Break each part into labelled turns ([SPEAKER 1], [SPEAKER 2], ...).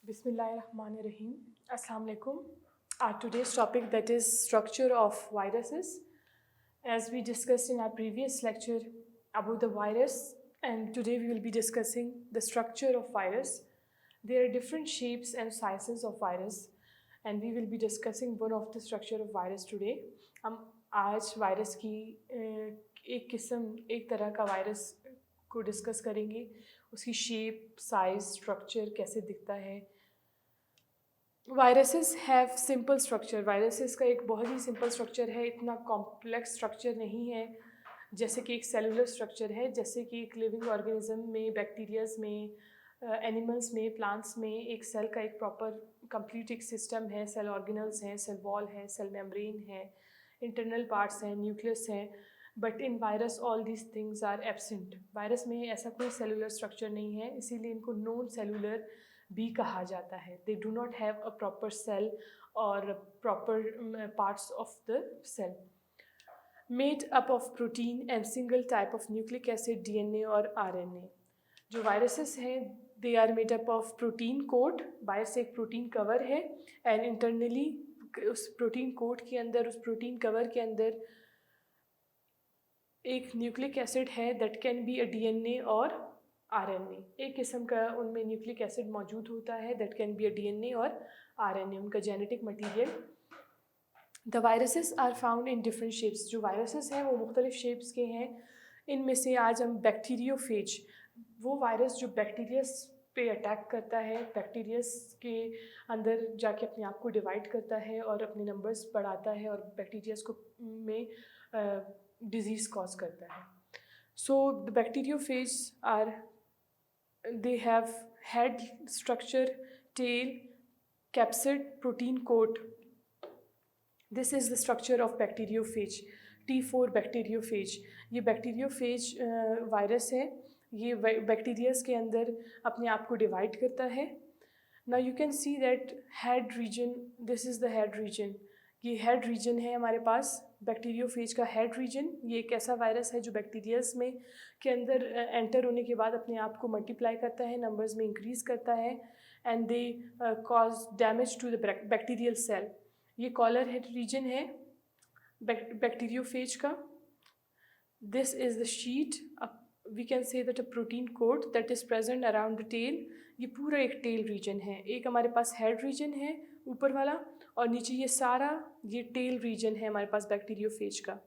[SPEAKER 1] Bismillahirrahmanirrahim. Assalamu alaikum. Our today's topic, that is structure of viruses. As we discussed in our previous lecture about the virus, and today we will be discussing the structure of virus. There are different shapes and sizes of virus, and we will be discussing one of the structure of virus today. हम आज virus की एक किस्म एक तरह का virus को discuss करेंगे, उसकी शेप, साइज, स्ट्रक्चर कैसे दिखता है. Viruses have simple structure. Viruses का एक बहुत ही सिंपल स्ट्रक्चर है, इतना कॉम्प्लेक्स स्ट्रक्चर नहीं है जैसे कि एक सेलुलर स्ट्रक्चर है. जैसे कि एक लिविंग ऑर्गेनिज्म में, बैक्टीरियाज में, एनिमल्स में, प्लांट्स में एक सेल का एक प्रॉपर कंप्लीट एक सिस्टम है. सेल ऑर्गेनल्स हैं, सेल वॉल है, सेल मेम्ब्रेन है, इंटरनल पार्ट्स हैं, न्यूक्लियस हैं. But in virus all these things are absent. Virus में ऐसा कोई सेलुलर स्ट्रक्चर नहीं है, इसीलिए इनको नॉन सेलुलर भी कहा जाता है. They do not have a proper cell और proper parts of the cell. Made up of protein and single type of nucleic acid, DNA और आरएनए. जो वायरसेस हैं they are made up of protein coat. Virus एक protein cover है and internally उस protein coat के अंदर, उस protein cover के अंदर एक न्यूक्लिक एसिड है that can be a DNA और आरएनए. एक किस्म का उनमें न्यूक्लिक एसिड मौजूद होता है that can be a DNA और आरएनए, उनका genetic material. The viruses are found in different shapes. जो वायरसेस हैं वो मुख्तलिफ शेप्स के हैं. इनमें से आज हम बैक्टीरियोफेज, वो वायरस जो बैक्टीरियस पे अटैक करता है, बैक्टीरियस के अंदर जाके अपने आप को डिवाइड करता है और अपने नंबर्स बढ़ाता है और बैक्टीरियस को में डिजीज़ कॉज करता है. So the bacteriophage are, they have head structure, tail, capsid, protein coat. This is the structure of bacteriophage. T4 bacteriophage. ये bacteriophage वायरस है. ये बैक्टीरियाज के अंदर अपने आप को डिवाइड करता है. Now you can see that head region, this is the head region. ये हेड रीजन है हमारे पास, बैक्टीरियोफेज का हेड रीजन. ये एक ऐसा वायरस है जो बैक्टीरियाज में के अंदर एंटर होने के बाद अपने आप को मल्टीप्लाई करता है, नंबर्स में इंक्रीज़ करता है and they cause damage to the bacterial cell. ये कॉलर हेड रीजन है बैक्टीरियोफेज का. This is the sheet, we can say that a protein coat that is present around the tail. ये पूरा एक tell region है. एक हमारे पास head region है ऊपर वाला और नीचे ये सारा ये टेल रीजन है हमारे पास बैक्टीरियोफेज का.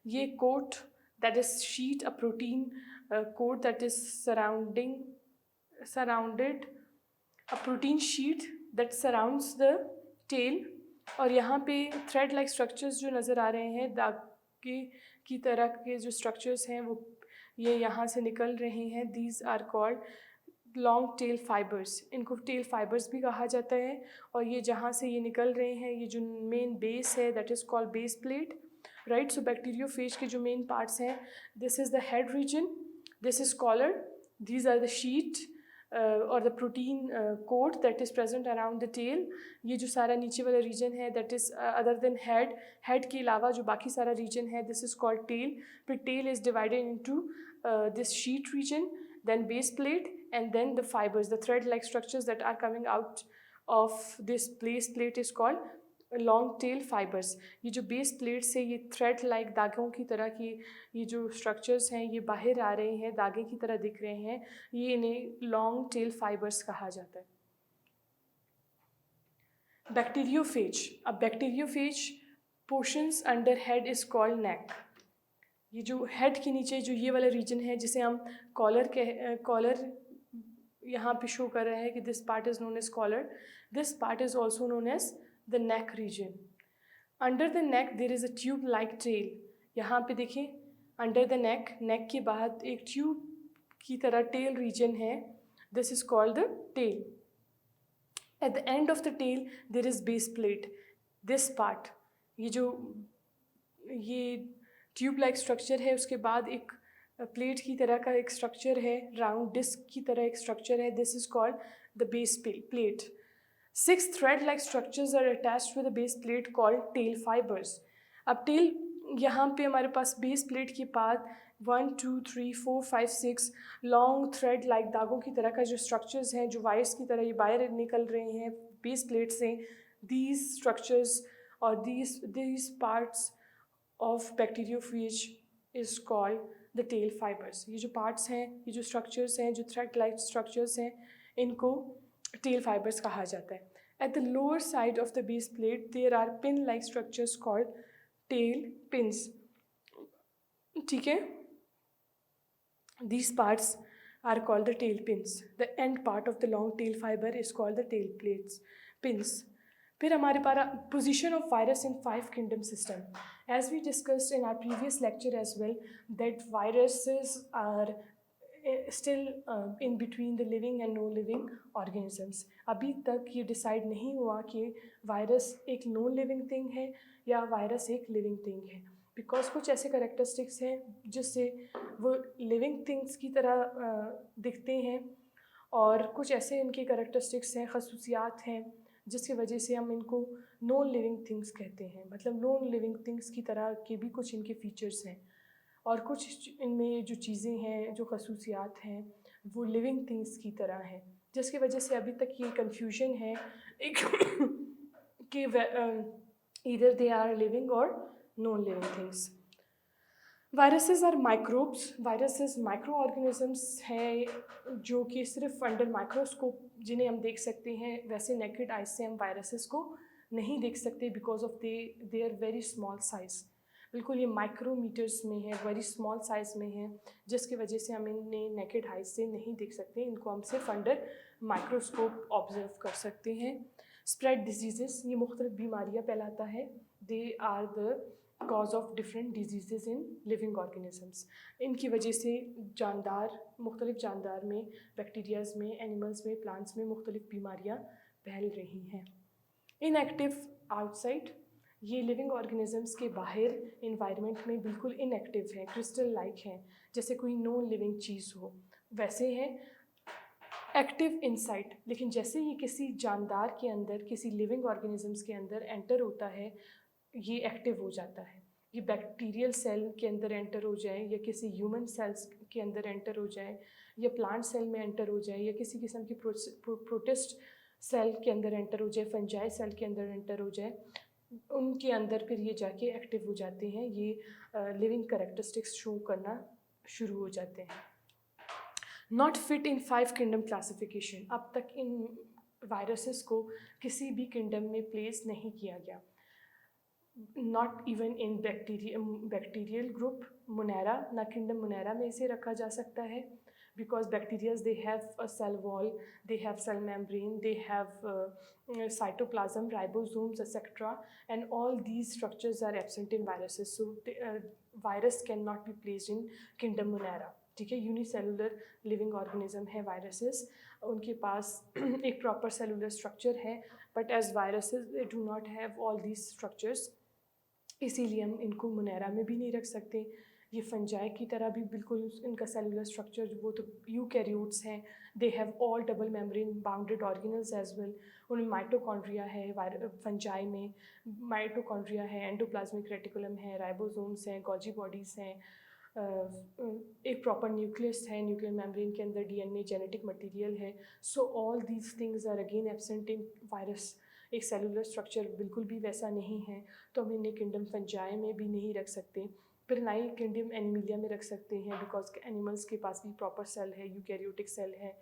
[SPEAKER 1] ये coat that is sheet, a protein coat that is surrounded, a protein sheet that surrounds the tail. और यहाँ पे थ्रेड लाइक स्ट्रक्चर्स जो नज़र आ रहे हैं, धागे की तरह के जो स्ट्रक्चर्स हैं वो ये यहाँ से निकल रहे हैं. These are called long tail fibres. इनको टेल फाइबर्स भी कहा जाता है. और ये जहाँ से ये निकल रहे हैं, ये जो मेन बेस है that is called base plate, right. So bacteriophage के जो मेन पार्ट्स हैं, this is the head region, this is collar, these are the sheet और the protein coat that is present around the tail. ये जो सारा नीचे वाला region है that is other than head के अलावा जो बाकी सारा रीजन है, दिस इज़ कॉल्ड टेल. फिर tail is divided into this sheet region, then base plate, and then the fibers, the thread-like structures that are coming out of this base plate is called long tail fibers. ये जो base plate से ये thread-like धागों की तरह की ये जो structures हैं ये बाहर आ रहे हैं, धागे की तरह दिख रहे हैं, ये इन्हें long tail fibers कहा जाता है. Bacteriophage. अब bacteriophage portions under head is called neck. ये जो हेड के नीचे जो ये वाला रीजन है जिसे हम कॉलर यहाँ पे शो कर रहे हैं कि this part is known as collar. This part is also known as the neck region. Under the neck there is a tube like tail. यहाँ पे देखें, अंडर द नेक के बाद एक ट्यूब की तरह टेल रीजन है. This is called the tail. At the end of the tail there is base plate. This part, ये ट्यूब लाइक स्ट्रक्चर है, उसके बाद एक प्लेट की तरह का एक स्ट्रक्चर है, राउंड डिस्क की तरह एक स्ट्रक्चर है. This is called the base plate. 6 thread like structures are attached with the base plate called tail fibres. अब टेल, यहाँ पे हमारे पास बेस प्लेट के बाद 1 2 3 4 5 6 लॉन्ग थ्रेड लाइक धागों की तरह का जो स्ट्रक्चर्स हैं, जो वायर्स की तरह ये बाहर निकल रहे हैं बेस प्लेट से, दीज स्ट्रक्चर्स और these parts of bacteriophage is called the tail fibers. ये जो parts हैं, ये जो structures हैं, जो thread like structures हैं, इनको tail fibers कहा जाता है. At the lower side of the base plate there are pin like structures called tail pins. ठीक है, these parts are called the tail pins. The end part of the long tail fiber is called the tail plates pins. फिर हमारे पास position of virus in 5 kingdom system. As we discussed in our previous lecture as well, that viruses are still in between the living and no living organisms. अभी तक ये decide नहीं हुआ कि virus एक non living thing है या virus एक लिविंग थिंग है, बिकॉज कुछ ऐसे करेक्टरिस्टिक्स हैं जिससे वो लिविंग थिंग्स की तरह दिखते हैं और कुछ ऐसे इनके करेक्टरिस्टिक्स हैं, खसूसियात हैं, जिसकी वजह से हम इनको नॉन लिविंग थिंग्स कहते हैं. मतलब नॉन लिविंग थिंग्स की तरह के भी कुछ इनके फीचर्स हैं और कुछ इनमें जो चीज़ें हैं, जो खसूसियात हैं, वो लिविंग थिंग्स की तरह हैं, जिसकी वजह से अभी तक ये कन्फ्यूजन है एक कि ईदर दे आर लिविंग और non living things. Viruses are microbes. Viruses micro organisms हैं जो कि सिर्फ अंडर माइक्रोस्कोप जिन्हें हम देख सकते हैं, वैसे नेकेड आइज से हम वायरसेस को नहीं देख सकते because of they are very small size. बिल्कुल ये माइक्रोमीटर्स में है, वेरी स्मॉल साइज़ में है, जिसकी वजह से हम इन्हें नेकेड आइज से नहीं देख सकते. इनको हम सिर्फ अंडर माइक्रोस्कोप ऑब्जर्व कर सकते हैं. स्प्रेड डिजीज़, ये मुख्तलिफ बीमारियाँ फैलाता है. They are the cause of different disease in living organisms. इनकी वजह से जानदार, मुख्तलिफ जानदार में, बैक्टीरियाज़ में, एनिमल्स में, प्लांट्स में मुख्तलिफ बीमारियाँ फैल रही हैं. इनएक्टिव आउटसाइड, ये लिविंग ऑर्गेनिजम्स के बाहर इन्वायरमेंट में बिल्कुल इनएक्टिव हैं, क्रिस्टल लाइक हैं, जैसे कोई नॉन लिविंग चीज़ हो वैसे हैं. एक्टिव इनसाइड, लेकिन जैसे ये किसी जानदार के अंदर, किसी लिविंग ऑर्गेनिजम्स के अंदर एंटर होता है, ये एक्टिव हो जाता है. ये बैक्टीरियल सेल के अंदर एंटर हो जाए या किसी ह्यूमन सेल्स के अंदर एंटर हो जाए या प्लांट सेल में एंटर हो जाए या किसी किस्म की प्रोटिस्ट सेल के अंदर एंटर हो जाए, फंजाई सेल के अंदर एंटर हो जाए, उनके अंदर फिर ये जाके एक्टिव हो जाते हैं. ये लिविंग करेक्टरिस्टिक्स शो करना शुरू हो जाते हैं. Not fit in 5 kingdom classification. अब तक इन वायरसेस को किसी भी किंगडम में प्लेस नहीं किया गया. Not even in bacterial group Monera, ना किंगडम मोनेरा में इसे रखा जा सकता है, because bacterias they have a cell wall, they have cell membrane, they have cytoplasm, ribosomes, etc., and all these structures are absent in viruses. So virus cannot be placed in kingdom monera. ठीक है, unicellular living organism है viruses, उनके पास एक proper cellular structure है, but as viruses they do not have all these structures, इसीलिए हम इनको मोनेरा में भी नहीं रख सकते. ये फंजाई की तरह भी बिल्कुल इनका सेलुलर स्ट्रक्चर, वो तो यूकैरियोट्स हैं, they have all double membrane bounded organelles as well. उनमें माइटोकॉन्ड्रिया है, फंजाई में माइटोकॉन्ड्रिया है, एंडोप्लाज्मिक रेटिकुलम है, राइबोसोम्स हैं, गॉल्जी बॉडीज़ हैं, एक प्रॉपर न्यूक्लियस है, न्यूक्लियर मेम्ब्रेन के अंदर डीएनए जेनेटिक मटेरियल है. So all these things are again absent in virus. एक सेलुलर स्ट्रक्चर बिल्कुल भी वैसा नहीं है, तो हम इन्हें किंगडम फंजाई में भी नहीं रख सकते. फिर ना ही किंगडम एनिमिलिया में रख सकते हैं, बिकॉज एनिमल्स के पास भी प्रॉपर सेल है, यूकैरियोटिक सेल है.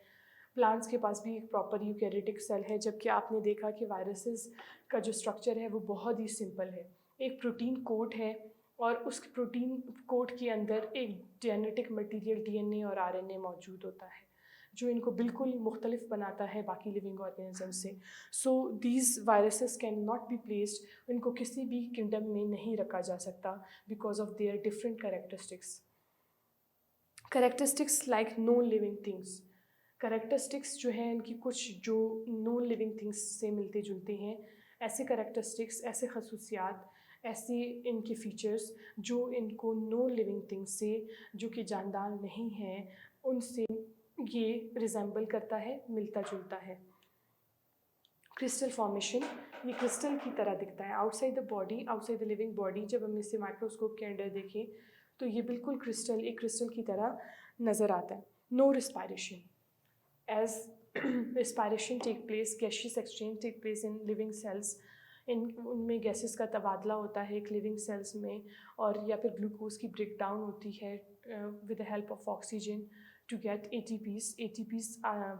[SPEAKER 1] प्लांट्स के पास भी एक प्रॉपर यूकैरियोटिक सेल है, जबकि आपने देखा कि वायरसेस का जो स्ट्रक्चर है वो बहुत ही सिंपल है. एक प्रोटीन कोट है और उस प्रोटीन कोट के अंदर एक जेनेटिक मटेरियल डीएनए और आरएनए मौजूद होता है, जो इनको बिल्कुल मुख्तलिफ बनाता है बाकी लिविंग ऑर्गेनिज्म से. So these viruses can not be placed, इनको किसी भी किंगडम में नहीं रखा जा सकता because of their different characteristics. Characteristics like non living things, characteristics जो हैं इनकी कुछ जो नॉन लिविंग थिंग्स से मिलते जुलते हैं, ऐसे करेक्टरिस्टिक्स, ऐसे खसूसियात, ऐसे इनके फीचर्स जो इनको नॉन लिविंग थिंग्स से, जो कि जानदार नहीं हैं, उनसे ये रिजेंबल करता है, मिलता जुलता है. क्रिस्टल फॉर्मेशन, ये क्रिस्टल की तरह दिखता है outside the body, outside the living body. जब हम इसे माइक्रोस्कोप के अंडर देखें तो ये बिल्कुल एक क्रिस्टल की तरह नज़र आता है। No respiration, as respiration take place, gaseous exchange take place in living cells, उनमें गैसेस का तबादला होता है एक लिविंग सेल्स में, और या फिर ग्लूकोज की ब्रेक डाउन होती है with the help of oxygen to get ATPs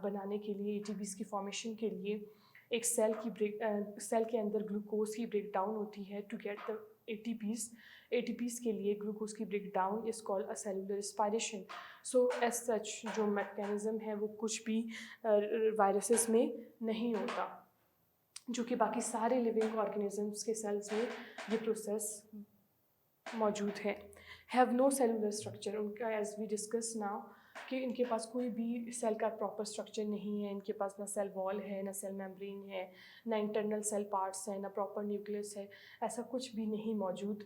[SPEAKER 1] बनाने के लिए, ATPs की फॉर्मेशन के लिए एक सेल के अंदर ग्लूकोज की ब्रेक डाउन होती है टू गेट द ATPs के लिए ग्लूकोज की break down is called a cellular respiration. So as such जो मैकेनिज़्म है वो कुछ भी वायरसेस में नहीं होता, जो कि बाकी सारे लिविंग ऑर्गेनिजम्स के सेल्स में ये प्रोसेस मौजूद है। हैव नो सेलुलर स्ट्रक्चर, उनका एज वी डिस्कस नाउ कि इनके पास कोई भी सेल का प्रॉपर स्ट्रक्चर नहीं है, इनके पास ना सेल वॉल है, ना सेल मेम्ब्रेन है, ना इंटरनल सेल पार्ट्स हैं, ना प्रॉपर न्यूक्लियस है, ऐसा कुछ भी नहीं मौजूद।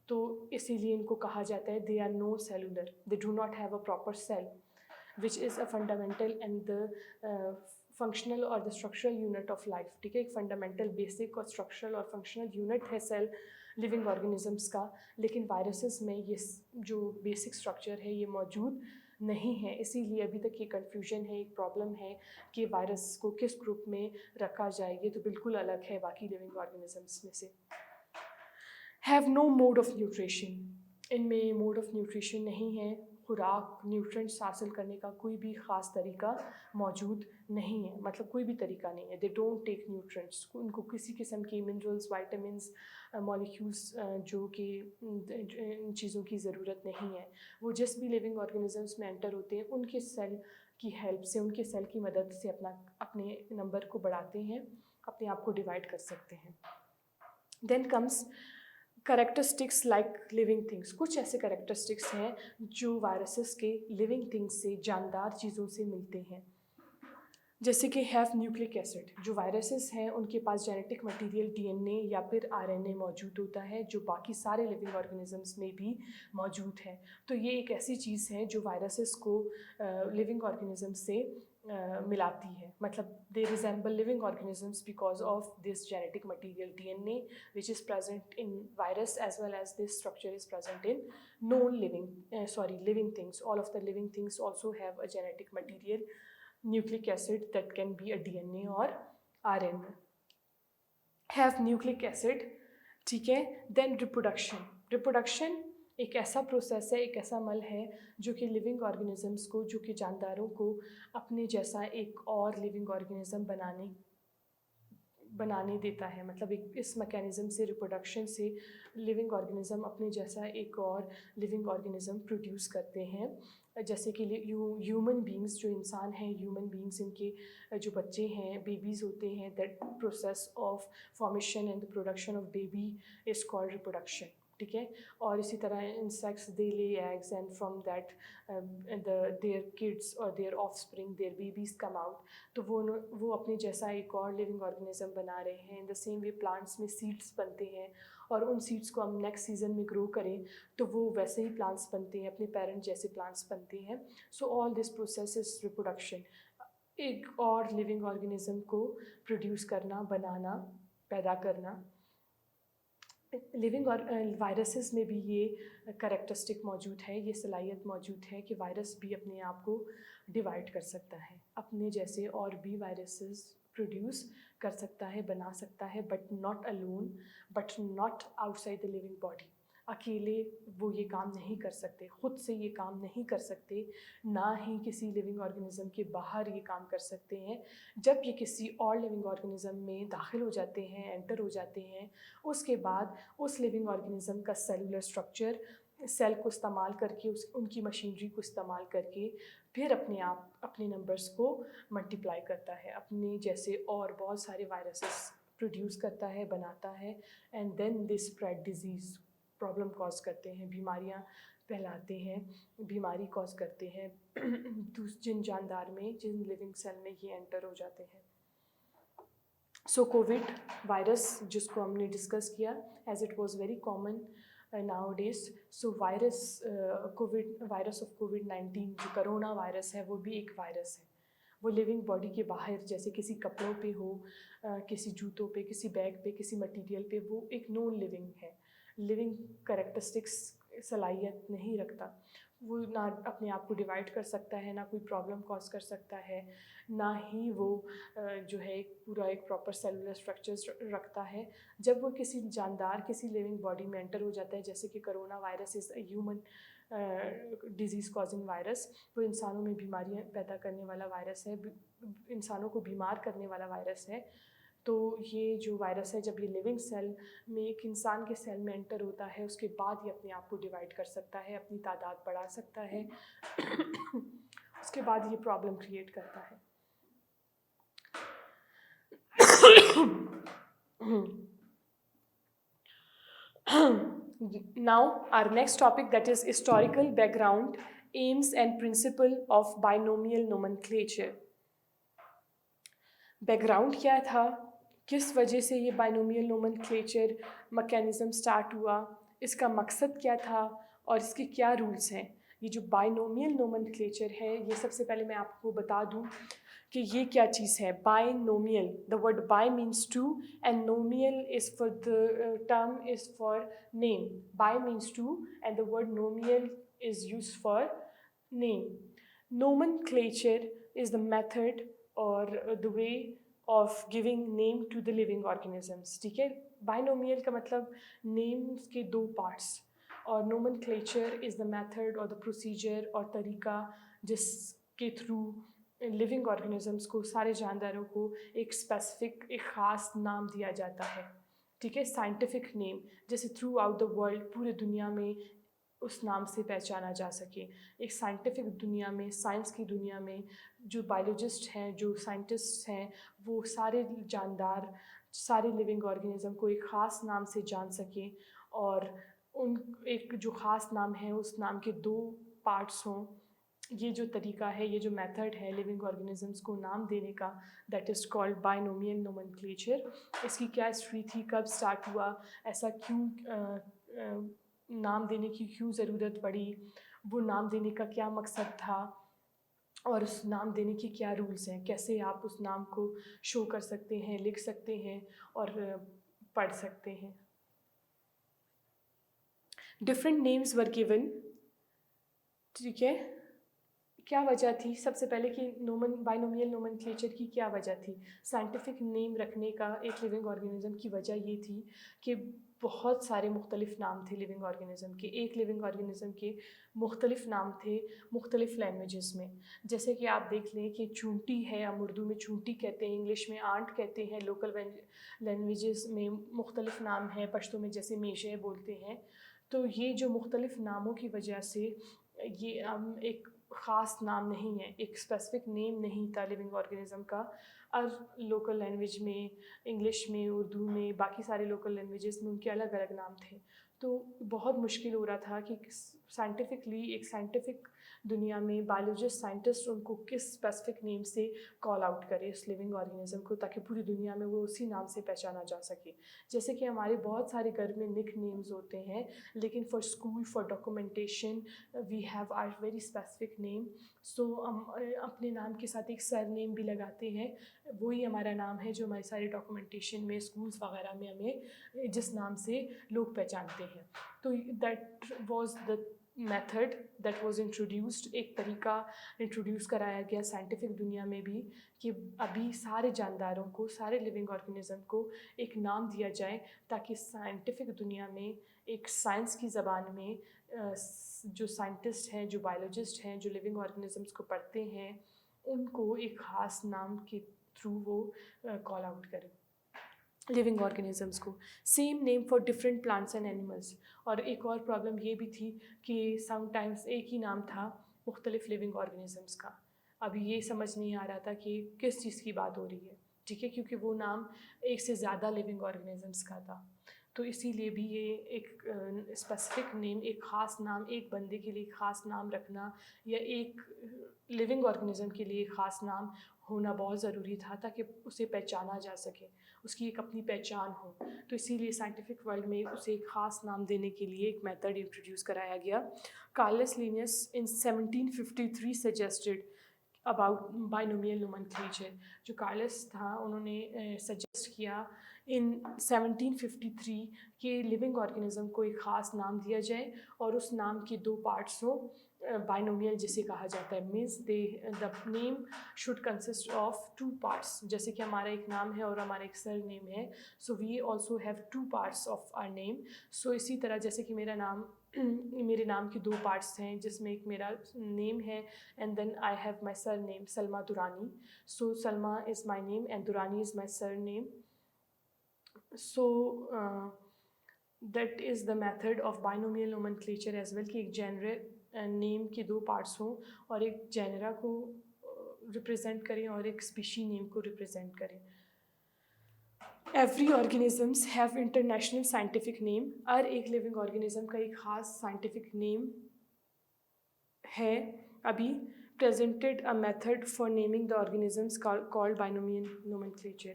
[SPEAKER 1] तो इसीलिए इनको कहा जाता है they are no cellular, they do not have a proper cell which is a fundamental and the functional और the structural unit of life. ठीक है, एक फंडामेंटल, बेसिक और स्ट्रक्चरल और फंक्शनल यूनिट है सेल लिविंग ऑर्गेनिजम्स का, लेकिन viruses में ये जो बेसिक स्ट्रक्चर है ये मौजूद नहीं है। इसीलिए अभी तक ये कन्फ्यूजन है, एक प्रॉब्लम है कि वायरस को किस ग्रुप में रखा जाए, ये तो बिल्कुल अलग है बाकी लिविंग ऑर्गेनिजम्स में से। Have no mode of nutrition, इनमें मोड ऑफ न्यूट्रिशन नहीं है, खुराक न्यूट्रिएंट्स हासिल करने का कोई भी ख़ास तरीका मौजूद नहीं है, मतलब कोई भी तरीका नहीं है। दे डोंट टेक न्यूट्रिएंट्स, उनको किसी किस्म के मिनरल्स, वाइटामिन्स, मॉलिक्यूल्स जो कि इन चीज़ों की ज़रूरत नहीं है। वो जिस भी लिविंग ऑर्गेनिजम्स में एंटर होते हैं उनके सेल की हेल्प से, उनके सेल की मदद से अपने नंबर को बढ़ाते हैं, अपने आप को डिवाइड कर सकते हैं। Then comes characteristics like living things. कुछ ऐसे करेक्टरिस्टिक्स हैं जो वायरसेस के लिविंग थिंग्स से, जानदार चीज़ों से मिलते हैं, जैसे कि हैव न्यूक्लिक एसिड। जो वायरसेस हैं उनके पास जेनेटिक मटेरियल DNA या फिर RNA मौजूद होता है, जो बाकी सारे लिविंग ऑर्गेनिजम्स में भी मौजूद है। तो ये एक ऐसी चीज़ है जो वायरसेस को लिविंग ऑर्गेनिजम्स से मिलाती है, मतलब they resemble living organisms because of this genetic material DNA which is present in virus, as well as this structure is present in known living things. All of the living things also have a genetic material, nucleic acid, that can be a DNA or RNA. Have nucleic acid, ठीक है। Then reproduction एक ऐसा process है, एक ऐसा अमल है जो कि लिविंग ऑर्गेनिजम्स को, जो कि जानदारों को अपने जैसा एक और लिविंग ऑर्गेनिज्म बनाने देता है। मतलब एक इस मैकेनिज़्म से, रिप्रोडक्शन से लिविंग ऑर्गेनिज्म अपने जैसा एक और लिविंग ऑर्गेनिज्म प्रोड्यूस करते हैं। जैसे कि ह्यूमन बींग्स, जो इंसान हैं, ह्यूमन बींग्स, इनके जो बच्चे हैं, बेबीज़ होते हैं, that process of formation and the production of baby is called reproduction. ठीक है। और इसी तरह insects, they lay eggs and from that their kids और their offspring, their babies come out. तो वो अपने जैसा एक और लिविंग ऑर्गेनिज्म बना रहे हैं। In the same way plants में सीड्स बनते हैं, और उन सीड्स को हम नेक्स्ट सीजन में ग्रो करें तो वो वैसे ही प्लांट्स बनते हैं, अपने पेरेंट जैसे प्लांट्स बनते हैं। So all this process is reproduction, एक और लिविंग ऑर्गेनिज्म को प्रोड्यूस करना, बनाना, पैदा करना। लिविंग और वायरसेस में भी ये करेक्टरिस्टिक मौजूद है, ये सलाहियत मौजूद है कि वायरस भी अपने आप को डिवाइड कर सकता है, अपने जैसे और भी वायरसेस प्रोड्यूस कर सकता है, बना सकता है, but not alone, but not outside the living body. अकेले वो ये काम नहीं कर सकते, ख़ुद से ये काम नहीं कर सकते, ना ही किसी लिविंग ऑर्गेनिज्म के बाहर ये काम कर सकते हैं। जब ये किसी और लिविंग ऑर्गेनिज्म में दाखिल हो जाते हैं, एंटर हो जाते हैं, उसके बाद उस लिविंग ऑर्गेनिज्म का सेलुलर स्ट्रक्चर, सेल को इस्तेमाल करके, उनकी मशीनरी को इस्तेमाल करके फिर अपने नंबर्स को मल्टीप्लाई करता है, अपने जैसे और बहुत सारे वायरसेस प्रोड्यूस करता है, बनाता है, and then they spread disease, problem cause करते हैं, बीमारियां फैलाते हैं, बीमारी कॉज करते हैं जिन जानदार में, जिन लिविंग सेल में ये एंटर हो जाते हैं। सो कोविड वायरस, जिसको हमने डिस्कस किया, as it was very common nowadays. So virus of कोविड-19, जो करोना वायरस है, वो भी एक वायरस है। वो लिविंग बॉडी के बाहर, जैसे किसी कपड़ों पे हो, किसी जूतों पे, किसी बैग पे, किसी मटेरियल पे, वो एक नॉन लिविंग है। लिविंग करेक्टरिस्टिक्स सलाहियत नहीं रखता। वो ना अपने आप को डिवाइड कर सकता है, ना कोई प्रॉब्लम कॉज कर सकता है, ना ही वो जो है एक पूरा एक प्रॉपर सेलुलर स्ट्रक्चर रखता है। जब वो किसी जानदार किसी लिविंग बॉडी में एंटर हो जाता है, जैसे कि corona virus is human disease causing virus, वो इंसानों में बीमारियां पैदा करने वाला वायरस है, इंसानों को बीमार करने वाला वायरस है। तो ये जो वायरस है, जब ये लिविंग सेल में एक इंसान के सेल में एंटर होता है, उसके बाद ये अपने आप को डिवाइड कर सकता है, अपनी तादाद बढ़ा सकता है उसके बाद ये प्रॉब्लम क्रिएट करता है। Now our next topic, that is historical background, aims and principle of binomial nomenclature. Background क्या था, किस वजह से ये बाइनोमियल नोमेनक्लेचर मैकेनिज़्म स्टार्ट हुआ, इसका मकसद क्या था और इसके क्या रूल्स हैं। ये जो बाइनोमियल नोमेनक्लेचर है, ये सबसे पहले मैं आपको बता दूं कि ये क्या चीज़ है। Binomial, the word bi means two and nomial is for the term is for name. Bi means two and the word nomial is use for name. Nomenclature is the method or the way of giving name to the living organisms, ठीक है। Binomial का मतलब names के दो parts, और nomenclature is the method और the procedure और तरीका जिसके थ्रू लिविंग ऑर्गेनिजम्स को, सारे जानदारों को एक स्पेसिफिक, एक ख़ास नाम दिया जाता है, ठीक है। साइंटिफिक नेम, जैसे थ्रू आउट द वर्ल्ड, पूरे दुनिया में उस नाम से पहचाना जा सके। एक साइंटिफिक दुनिया में, साइंस की दुनिया में जो बायोलॉजिस्ट हैं, जो साइंटिस्ट हैं, वो सारे जानदार, सारे लिविंग ऑर्गेनिज्म को एक ख़ास नाम से जान सकें, और उन एक जो ख़ास नाम है, उस नाम के दो पार्ट्स हों। ये जो तरीका है, ये जो मेथड है लिविंग ऑर्गेनिजम्स को नाम देने का, that is called binomial nomenclature. इसकी क्या हिस्ट्री थी, कब स्टार्ट हुआ, ऐसा क्यों नाम देने की क्यों ज़रूरत पड़ी, वो नाम देने का क्या मकसद था, और उस नाम देने के क्या रूल्स हैं, कैसे आप उस नाम को शो कर सकते हैं, लिख सकते हैं और पढ़ सकते हैं। डिफरेंट नेम्स वर गिवन, ठीक है। क्या वजह थी, सबसे पहले कि बाइनोमियल नोमेनक्लेचर की क्या वजह थी। साइंटिफिक नेम रखने का एक लिविंग ऑर्गेनिज्म की वजह ये थी कि बहुत सारे मुख्तलिफ नाम थे लिविंग ऑर्गेनिज्म के। एक लिविंग ऑर्गेनिज्म के मुख्तलिफ नाम थे मुख्तलिफ लैंग्वेजेस में। जैसे कि आप देख लें कि चूंटी है, हम उर्दू में चूंटी कहते हैं, इंग्लिश में आंट कहते हैं, लोकल लैंग्वेजेस में मुख्तलिफ नाम हैं, पश्तो में जैसे मेशे बोलते हैं। तो ये जो मुख्तलिफ नामों की वजह से ये एक ख़ास नाम नहीं है, एक स्पेसिफिक नेम नहीं था लिविंग ऑर्गेनिज्म का। और लोकल लैंग्वेज में, इंग्लिश में, उर्दू में, बाकी सारे लोकल लैंग्वेजेस में उनके अलग अलग नाम थे। तो बहुत मुश्किल हो रहा था कि साइंटिफिकली, एक साइंटिफिक दुनिया में बायोलॉजिस्ट, साइंटिस्ट उनको किस स्पेसिफिक नेम से कॉल आउट करे उस लिविंग ऑर्गेनिज्म को, ताकि पूरी दुनिया में वो उसी नाम से पहचाना जा सके। जैसे कि हमारे बहुत सारे घर में निक नेम्स होते हैं, लेकिन for school, for documentation we have our very specific name. सो हम अपने नाम के साथ एक सर नेम भी लगाते हैं, वही हमारा नाम है जो हमारे सारे डॉक्यूमेंटेशन में, स्कूल्स वगैरह में हमें जिस नाम से लोग पहचानते हैं। तो that was the method that was introduced, एक तरीका इंट्रोड्यूस कराया गया साइंटिफिक दुनिया में भी, कि अभी सारे जानदारों को, सारे लिविंग ऑर्गेनिज्म को एक नाम दिया जाए, ताकि साइंटिफिक दुनिया में, एक साइंस की ज़बान में, जो साइंटिस्ट हैं, जो बायोलॉजिस्ट हैं, जो लिविंग ऑर्गेनिजम्स को पढ़ते हैं, उनको एक ख़ास नाम के थ्रू वो कॉल आउट करें लिविंग ऑर्गेनिजम्स को। Same name for different plants and animals. और एक और प्रॉब्लम ये भी थी कि समटाइम्स एक ही नाम था मुख्तलिफ लिविंग ऑर्गेनिजम्स का। अभी ये समझ नहीं आ रहा था कि किस चीज़ की बात हो रही है, ठीक है, क्योंकि वो नाम एक से ज़्यादा लिविंग ऑर्गेनिजम्स का था। तो इसीलिए भी ये एक स्पेसिफिक नेम, एक ख़ास नाम, एक बंदे के लिए ख़ास नाम रखना, या एक लिविंग ऑर्गेनिज्म के लिए ख़ास नाम होना बहुत ज़रूरी था, ताकि उसे पहचाना जा सके, उसकी एक अपनी पहचान हो। तो इसीलिए साइंटिफिक वर्ल्ड में उसे एक ख़ास नाम देने के लिए एक मेथड इंट्रोड्यूस कराया गया। Carolus Linnaeus in 1753 suggested about binomial nomenclature. जो कार्लस था, उन्होंने सजेस्ट किया इन 1753 के लिविंग ऑर्गेनिज्म को एक ख़ास नाम दिया जाए और उस नाम के दो पार्ट्स हों, बाइनोमियल जिसे कहा जाता है, means the name should consist of two parts. जैसे कि हमारा एक नाम है और हमारा एक सर नेम है, so we also have two parts of our name. सो इसी तरह जैसे कि मेरा नाम मेरे नाम के दो पार्ट्स हैं, जिसमें एक मेरा नेम है and then I have my surname Salma Durrani. So Salma is my name and Durrani is my surname. So that is the method of binomial nomenclature as well, कि एक जेनर नेम के दो पार्ट्स हों और एक जेनरा को represent करें और एक स्पीशी नेम को रिप्रेजेंट करें। Every organisms have international scientific name. हर एक लिविंग ऑर्गेनिज्म का एक ख़ास साइंटिफिक नेम है। अभी presented a method for naming the organisms called binomial nomenclature।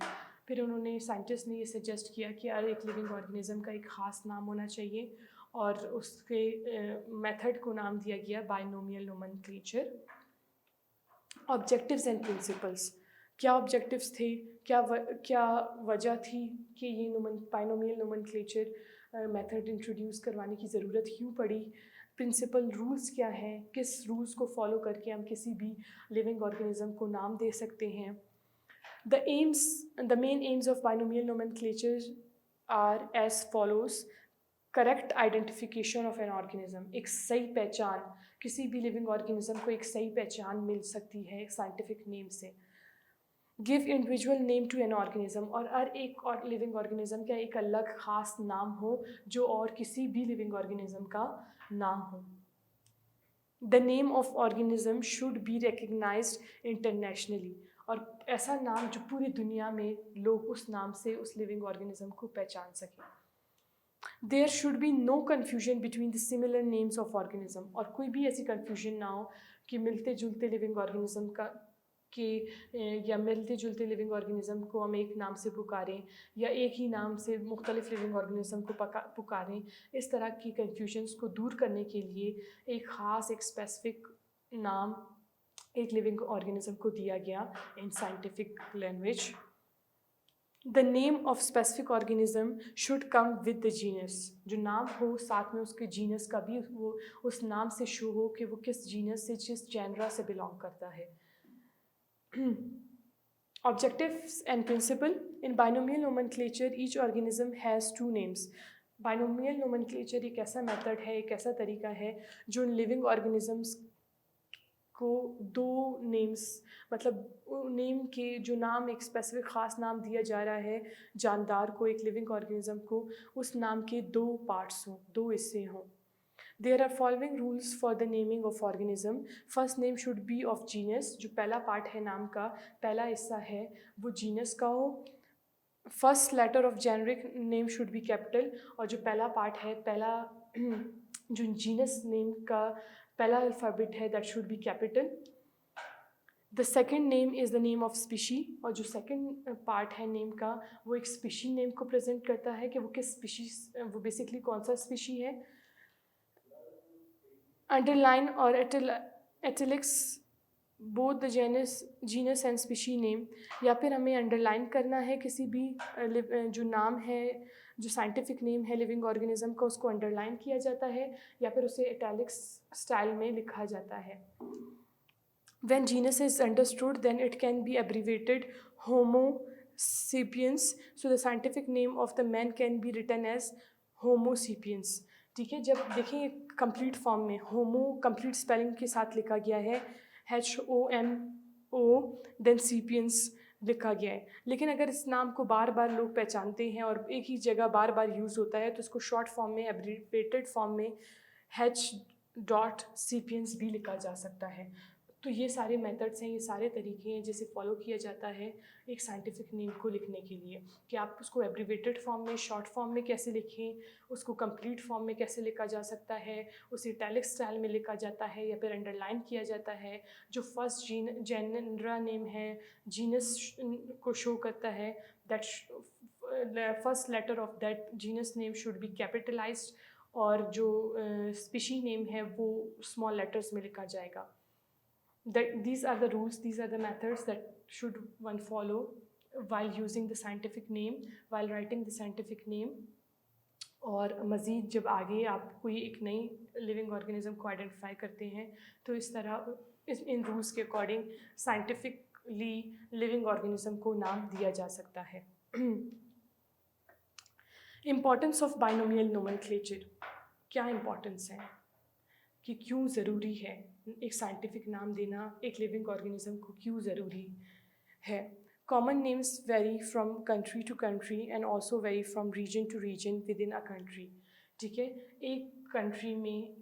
[SPEAKER 1] फिर उन्होंने साइंटिस्ट ने ये सजेस्ट किया कि हर एक लिविंग ऑर्गेनिज्म का एक ख़ास नाम होना चाहिए और उसके मेथड को नाम दिया गया binomial nomenclature. Objectives and principles, क्या ऑब्जेक्टिव्स थे, क्या वजह थी कि ये बाइनोमियल नोमेनक्लेचर मेथड इंट्रोड्यूस करवाने की ज़रूरत क्यों पड़ी, प्रिंसिपल रूल्स क्या हैं, किस रूल्स को फॉलो करके हम किसी भी लिविंग ऑर्गेनिज्म को नाम दे सकते हैं। The main aims of binomial nomenclature are as follows. Correct identification of an organism, एक सही पहचान, किसी भी लिविंग ऑर्गेनिज्म को एक सही पहचान मिल सकती है एक साइंटिफिक नेम से। Give individual name to an organism, और हर एक लिविंग ऑर्गेनिज्म का एक अलग ख़ास नाम हो जो और किसी भी लिविंग ऑर्गेनिज्म का ना हो। The name of organism should be recognised internationally, और ऐसा नाम जो पूरी दुनिया में लोग उस नाम से उस लिविंग ऑर्गेनिज्म को पहचान सकें। There should be no confusion between the similar names of organism, और कोई भी ऐसी कन्फ्यूजन ना हो कि मिलते जुलते लिविंग ऑर्गेनिज्म का या मिलते जुलते लिविंग ऑर्गेनिज्म को हम एक नाम से पुकारें या एक ही नाम से मुख्तलिफ लिविंग ऑर्गेनिज्म को पुकारें। इस तरह की कन्फ्यूजन्स को दूर करने के लिए एक ख़ास एक स्पेसिफिक नाम एक लिविंग ऑर्गेनिज्म को दिया गया in scientific language. The name of specific organism should come with the genus, जो नाम हो साथ में उसके जीनस का भी वो उस नाम से शो हो कि वो किस जीनस से जिस जेनरा से बिलोंग करता है। Objectives and principle, in binomial nomenclature each organism has two names। binomial nomenclature एक ऐसा मेथड है, एक ऐसा तरीका है जो लिविंग ऑर्गेनिजम्स को दो नेम्स, मतलब नेम के जो नाम एक स्पेसिफिक ख़ास नाम दिया जा रहा है जानदार को, एक लिविंग ऑर्गेनिज्म को, उस नाम के दो पार्ट्स हों, दो हिस्से हों। There are following rules for the naming of organism। First name should be of genus, जो पहला पार्ट है नाम का, पहला हिस्सा है वो जीनस का हो। First letter of generic name should be capital, और जो पहला पार्ट है, पहला जो जीनस नेम का पहला अल्फ़ाबेट है that should be capital. The second name is the name of species, और जो सेकेंड पार्ट है नेम का वो एक स्पीशी नेम को प्रेजेंट करता है कि वो किस स्पीशी, वो बेसिकली कौन सा स्पीशी है। अंडरलाइन और italics both the genus and species name, या फिर हमें अंडरलाइन करना है किसी भी जो नाम है, जो साइंटिफिक नेम है लिविंग ऑर्गेनिज्म का, उसको अंडरलाइन किया जाता है या फिर उसे इटैलिक्स स्टाइल में लिखा जाता है। When genus is understood, then it can be abbreviated Homo sapiens, so the scientific name of the man can be written as Homo sapiens। ठीक है, जब देखें कंप्लीट फॉर्म में होमो कंप्लीट स्पेलिंग के साथ लिखा गया है, HOMO देन सीपियंस लिखा गया है, लेकिन अगर इस नाम को बार बार लोग पहचानते हैं और एक ही जगह बार बार यूज़ होता है तो इसको शॉर्ट फॉर्म में, एब्रीवेटेड फॉर्म में H.sapiens भी लिखा जा सकता है। तो ये सारे मेथड्स हैं, ये सारे तरीके हैं जिसे फॉलो किया जाता है एक साइंटिफिक नेम को लिखने के लिए, कि आप उसको एब्रीवेटेड फॉर्म में, शॉर्ट फॉर्म में कैसे लिखें, उसको कंप्लीट फॉर्म में कैसे लिखा जा सकता है, उसे इटैलिक स्टाइल में लिखा जाता है या फिर अंडरलाइन किया जाता है। जो फर्स्ट जेनरा नेम है जीनस को शो करता है, that first letter of that genus name should be capitalised, और जो स्पीशी नेम है वो स्मॉल लेटर्स में लिखा जाएगा। These are the rules, these are the methods that should one follow while using the scientific name, while writing the scientific name. और मज़ीद जब आगे आप कोई एक नई लिविंग ऑर्गेनिज्म को आइडेंटिफाई करते हैं तो इस तरह इन रूल्स के अकॉर्डिंग साइंटिफिकली लिविंग ऑर्गेनिज्म को नाम दिया जा सकता है। इम्पॉर्टेंस ऑफ बाइनोमियल नोमेनक्लेचर, क्या इम्पॉर्टेंस है कि क्यों ज़रूरी है एक साइंटिफिक नाम देना, एक लिविंग ऑर्गेनिज्म को क्यों ज़रूरी है। Common names vary from country to country and also vary from region to region within a country। ठीक है, एक कंट्री में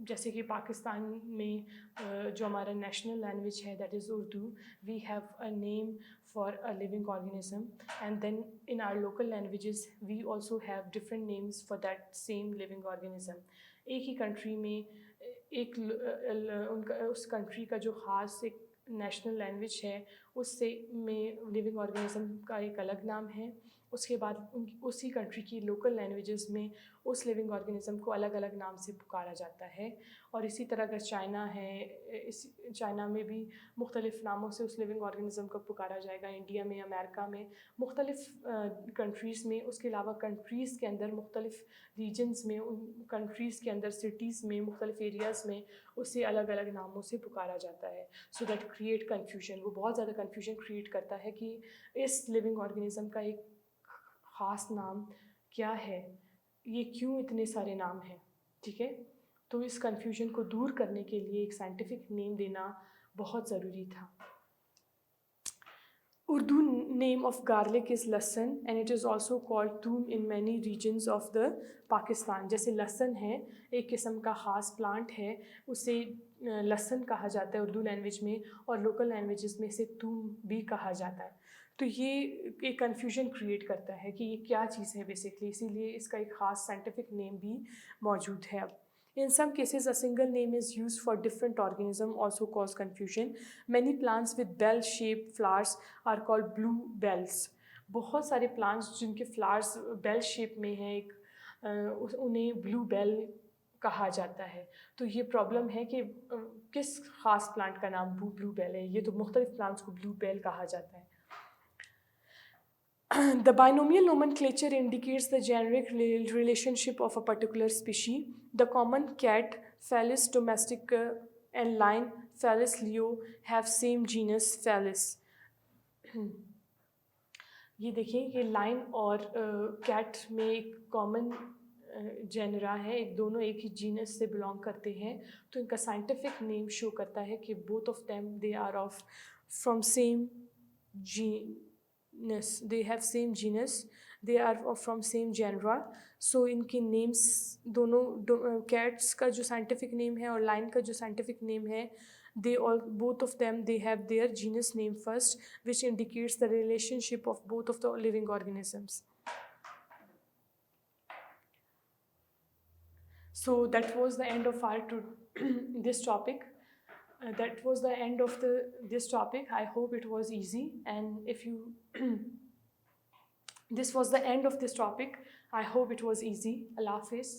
[SPEAKER 1] जैसे कि पाकिस्तान में जो हमारा नेशनल लैंग्वेज है that is Urdu, we have a name for a living organism and then in our local languages we also have different names for that same living organism. एक ही कंट्री में एक उनका उस कंट्री का जो ख़ास एक नेशनल लैंग्वेज है उससे में लिविंग ऑर्गेनिज्म का एक अलग नाम है। उसके बाद उसी कंट्री की लोकल लैंग्वेजेस में उस लिविंग ऑर्गेनिज्म को अलग अलग नाम से पुकारा जाता है। और इसी तरह अगर चाइना है, इस चाइना में भी मुख्तलिफ़ नामों से उस लिविंग ऑर्गेनिज्म को पुकारा जाएगा। इंडिया में, अमेरिका में, मुख्तलिफ़ कंट्रीज़ में, उसके अलावा कंट्रीज़ के अंदर मुख्तलिफ़ रीजन्स में, उन कंट्रीज़ के अंदर सिटीज़ में, मुख्तलिफ़ एरियाज़ में उसे अलग अलग नामों से पुकारा जाता है। सो दैट क्रिएट कन्फ्यूजन, वो बहुत ज़्यादा कन्फ्यूजन क्रिएट करता है कि इस लिविंग ऑर्गेनिज्म का एक ख़ास नाम क्या है, ये क्यों इतने सारे नाम हैं। ठीक है, तो इस कन्फ्यूजन को दूर करने के लिए एक साइंटिफिक नेम देना बहुत ज़रूरी था। Urdu name of garlic is लहसुन and it is also called थूम in many regions of the Pakistan। जैसे लहसुन है, एक किस्म का ख़ास प्लांट है, उसे लहसुन कहा जाता है उर्दू लैंग्वेज में, और लोकल लैंग्वेजेस में इसे थूम भी कहा जाता है। तो ये एक कन्फ्यूजन क्रिएट करता है कि ये क्या चीज़ है बेसिकली, इसीलिए इसका एक ख़ास साइंटिफिक नेम भी मौजूद है। अब In some cases, a single name is used for different organism, also cause confusion. Many plants with bell-shaped flowers are called bluebells। बहुत सारे plants जिनके flowers bell shape में हैं, उन्हें bluebell कहा जाता है। तो ये प्रॉब्लम है कि किस ख़ास प्लांट का नाम bluebell है, ये तो मुख्तलिफ प्लांट्स को bluebell कहा जाता है। The binomial nomenclature indicates the generic relationship of a particular species. The common cat, Felis domestica, and lion, Felis leo, have same genus Felis। ये देखिए, ये लाइन और कैट में एक कॉमन जेनरा है, एक दोनों एक ही जीनस से बिलोंग करते हैं। तो इनका साइंटिफिक नेम शो करता है कि both of them they are of from same genus, they have same genus, they are from same genre। so इनकी नेम्स दोनों कैट्स का जो साइंटिफिक नेम है और लाइन का जो साइंटिफिक नेम है, they all both of them they have their genus name first, which indicates the relationship of both of the living organisms। so that was the end of our this topic। That was the end of this topic। I hope it was easy, and if you this was the end of this topic। I hope it was easy। Allah Hafiz।